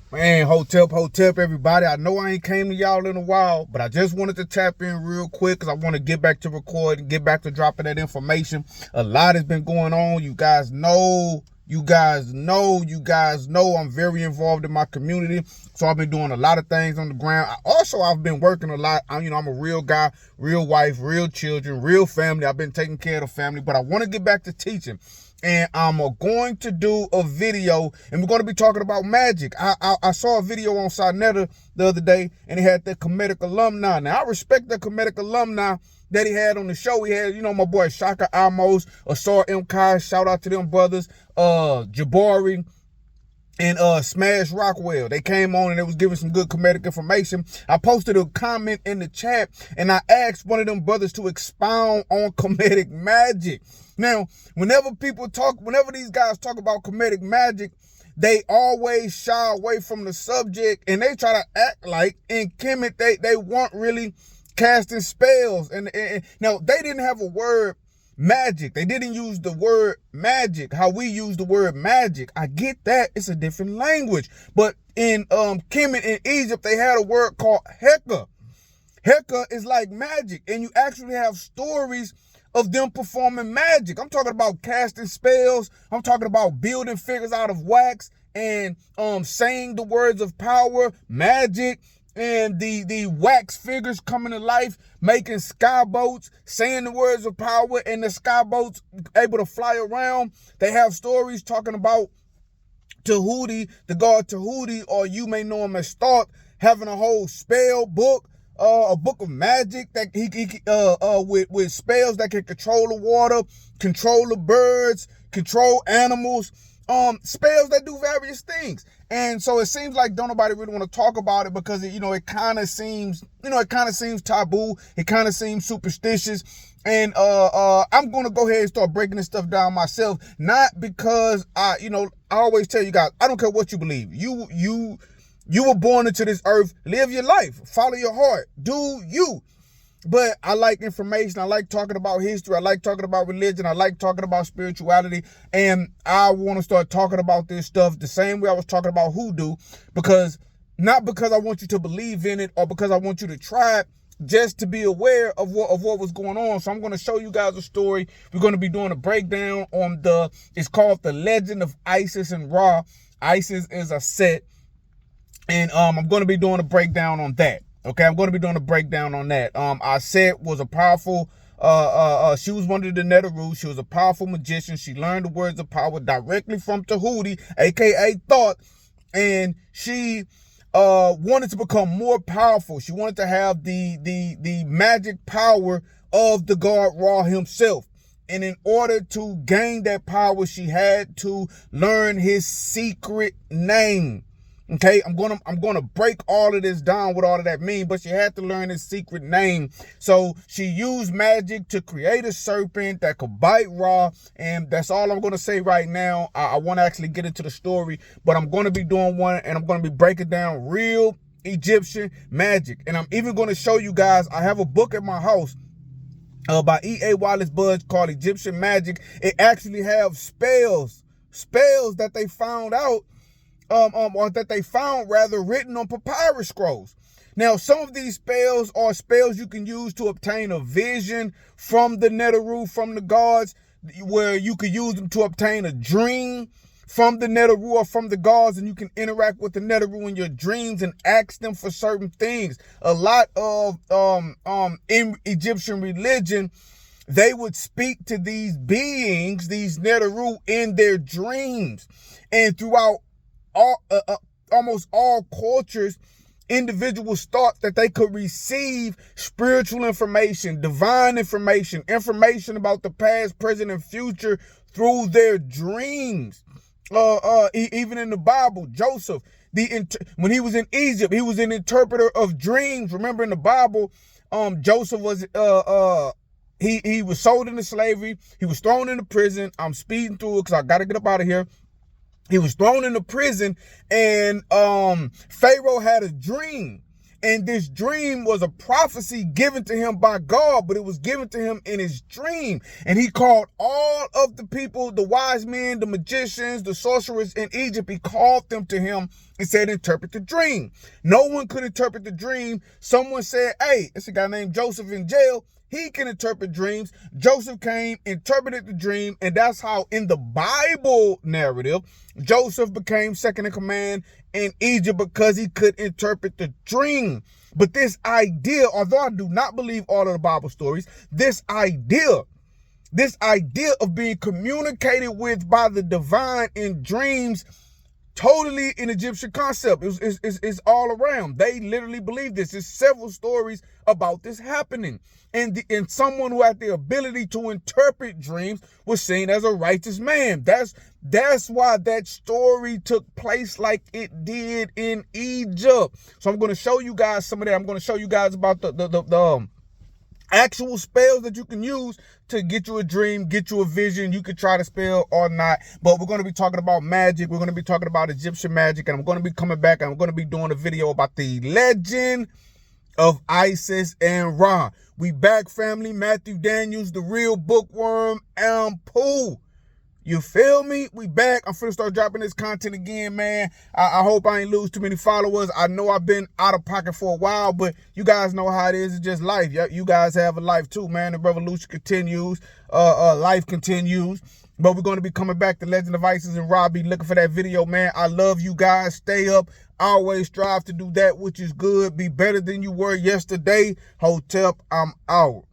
Man, Hotep, everybody. I know I ain't came to y'all in a while, but I just wanted to tap in real quick because I want to get back to recording, get back to dropping that information. A lot has been going on. You guys know I'm very involved in my community. So I've been doing a lot of things on the ground. I've been working a lot. I'm a real guy, real wife, real children, real family. I've been taking care of the family, but I want to get back to teaching. And I'm going to do a video, and we're going to be talking about magic. I saw a video on Sinetta the other day, and he had the Kemetic alumni. Now, I respect the Kemetic alumni that he had on the show. He had, my boy Shaka Amos, Asar M. Kai, shout out to them brothers, Jabari, and Smash Rockwell. They came on and they was giving some good comedic information. I posted a comment in the chat, and I asked one of them brothers to expound on comedic magic. Now, whenever these guys talk about comedic magic, they always shy away from the subject, and they try to act like in Kemet they weren't really casting spells. And now, they didn't have a word magic. They didn't use the word magic how we use the word magic. I get that. It's a different language. But in Kemet in Egypt, they had a word called Heka. Heka is like magic, and you actually have stories of them performing magic. I'm talking about casting spells. I'm talking about building figures out of wax and saying the words of power, magic, and the wax figures coming to life, making sky boats, saying the words of power, and the sky boats able to fly around. They have stories talking about Tahuti, the god Tahuti, or you may know him as Thoth, having a whole spell book, a book of magic that with spells that can control the water, control the birds, control animals, spells that do various things. And so it seems like don't nobody really want to talk about it because it kind of seems taboo. It kind of seems superstitious. And I'm gonna go ahead and start breaking this stuff down myself. Not because I always tell you guys, I don't care what you believe. You were born into this earth. Live your life. Follow your heart. Do you. But I like information. I like talking about history. I like talking about religion. I like talking about spirituality. And I want to start talking about this stuff the same way I was talking about hoodoo. Not because I want you to believe in it or because I want you to try it, just to be aware of what was going on. So I'm going to show you guys a story. We're going to be doing a breakdown on it's called The Legend of Isis and Ra. Isis is a set. And I'm going to be doing a breakdown on that. Okay, I'm going to be doing a breakdown on that. Aset was a powerful, she was one of the Neteru. She was a powerful magician. She learned the words of power directly from Tahuti, aka Thoth. And she wanted to become more powerful. She wanted to have the magic power of the god Ra himself. And in order to gain that power, she had to learn his secret name. Okay, I'm gonna break all of this down, what all of that means, but she had to learn his secret name. So she used magic to create a serpent that could bite Ra, and that's all I'm gonna say right now. I want to actually get into the story, but I'm gonna be doing one, and I'm gonna be breaking down real Egyptian magic. And I'm even gonna show you guys, I have a book at my house by E.A. Wallace Budge called Egyptian Magic. It actually have spells that they found out, or that they found rather, written on papyrus scrolls. Now, some of these spells are spells you can use to obtain a vision from the Neteru, from the gods, where you could use them to obtain a dream from the Neteru or from the gods, and you can interact with the Neteru in your dreams and ask them for certain things. A lot of in Egyptian religion, they would speak to these beings, these Neteru, in their dreams. And throughout almost all cultures, individuals thought that they could receive spiritual information, divine information about the past, present, and future through their dreams. Even in the Bible, Joseph, when he was in Egypt, he was an interpreter of dreams. Remember in the Bible, Joseph was he was sold into slavery. He was thrown into prison. I'm speeding through it because I got to get up out of here. He was thrown into prison, and Pharaoh had a dream. And this dream was a prophecy given to him by God, but it was given to him in his dream. And he called all of the people, the wise men, the magicians, the sorcerers in Egypt. He called them to him and said, interpret the dream. No one could interpret the dream. Someone said, hey, it's a guy named Joseph in jail. He can interpret dreams. Joseph came, interpreted the dream, and that's how in the Bible narrative, Joseph became second in command in Egypt because he could interpret the dream. But this idea, although I do not believe all of the Bible stories, this idea of being communicated with by the divine in dreams, totally an Egyptian concept. It's all around. They literally believe this. There's several stories about this happening. And someone who had the ability to interpret dreams was seen as a righteous man. That's why that story took place like it did in Egypt. So I'm going to show you guys some of that. I'm going to show you guys about the actual spells that you can use to get you a dream, get you a vision. You could try to spell or not, but we're going to be talking about magic. We're going to be talking about Egyptian magic, and I'm going to be coming back and I'm going to be doing a video about the legend of Isis and Ra. We back, family. Matthew Daniels, the real bookworm, Pooh. You feel me? We back. I'm finna start dropping this content again, man. I hope I ain't lose too many followers. I know I've been out of pocket for a while, but you guys know how it is. It's just life. You guys have a life too, man. The revolution continues. Life continues. But we're going to be coming back to Legend of Isis and Ra. Be looking for that video, man. I love you guys. Stay up. Always strive to do that which is good. Be better than you were yesterday. Hotep, I'm out.